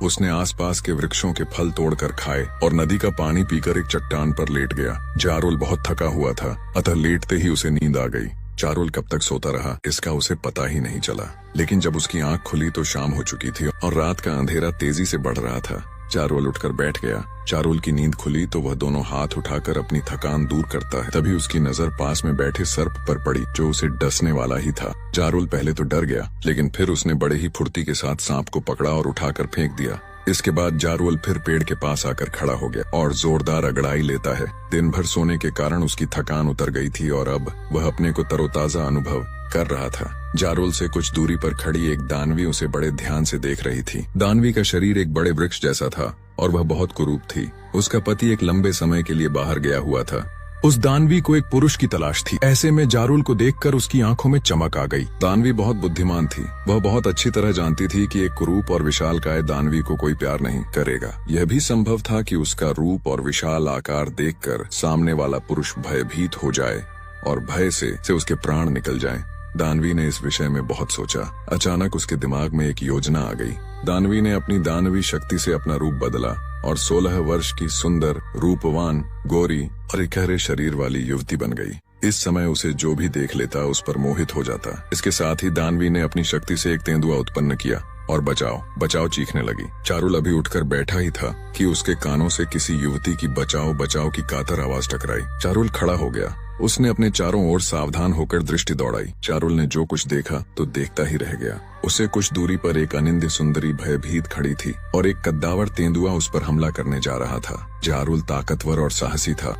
उसने आसपास के वृक्षों के फल तोड़कर खाए और नदी का पानी पीकर एक चट्टान पर लेट गया। जारुल बहुत थका हुआ था, अतः लेटते ही उसे नींद आ गई। जारुल कब तक सोता रहा इसका उसे पता ही नहीं चला, लेकिन जब उसकी आंख खुली तो शाम हो चुकी थी और रात का अंधेरा तेजी से बढ़ रहा था। जारुल उठकर बैठ गया। जारुल की नींद खुली तो वह दोनों हाथ उठाकर अपनी थकान दूर करता है। तभी उसकी नजर पास में बैठे सर्प पर पड़ी, जो उसे डसने वाला ही था। जारुल पहले तो डर गया, लेकिन फिर उसने बड़े ही फुर्ती के साथ सांप को पकड़ा और उठाकर फेंक दिया। इसके बाद जारुल फिर पेड़ के पास आकर खड़ा हो गया और जोरदार अगड़ाई लेता है। दिन भर सोने के कारण उसकी थकान उतर गई थी और अब वह अपने को तरोताजा अनुभव कर रहा था। जारुल से कुछ दूरी पर खड़ी एक दानवी उसे बड़े ध्यान से देख रही थी। दानवी का शरीर एक बड़े वृक्ष जैसा था और वह बहुत कुरूप थी। उसका पति एक लंबे समय के लिए बाहर गया हुआ था। उस दानवी को एक पुरुष की तलाश थी। ऐसे में जारुल को देखकर उसकी आंखों में चमक आ गई। दानवी बहुत बुद्धिमान थी। वह बहुत अच्छी तरह जानती थी कि एक कुरूप और विशालकाय दानवी को कोई प्यार नहीं करेगा। यह भी संभव था कि उसका रूप और विशाल आकार देखकर सामने वाला पुरुष भयभीत हो जाए और भय से उसके प्राण निकल जाएं। दानवी ने इस विषय में बहुत सोचा। अचानक उसके दिमाग में एक योजना आ गई। दानवी ने अपनी दानवी शक्ति से अपना रूप बदला और 16 वर्ष की सुंदर, रूपवान, गोरी और इकहरे शरीर वाली युवती बन गई। इस समय उसे जो भी देख लेता उस पर मोहित हो जाता। इसके साथ ही दानवी ने अपनी शक्ति से एक तेंदुआ उत्पन्न किया और बचाओ बचाओ चीखने लगी। जारुल अभी उठकर बैठा ही था कि उसके कानों से किसी युवती की बचाओ बचाओ की कातर आवाज टकराई। जारुल खड़ा हो गया। उसने अपने चारों ओर सावधान होकर दृष्टि दौड़ाई। जारुल ने जो कुछ देखा तो देखता ही रह गया। उसे कुछ दूरी पर एक अनिंद्य सुंदरी भयभीत खड़ी थी और एक कद्दावर तेंदुआ उस पर हमला करने जा रहा था। जारुल ताकतवर और साहसी था।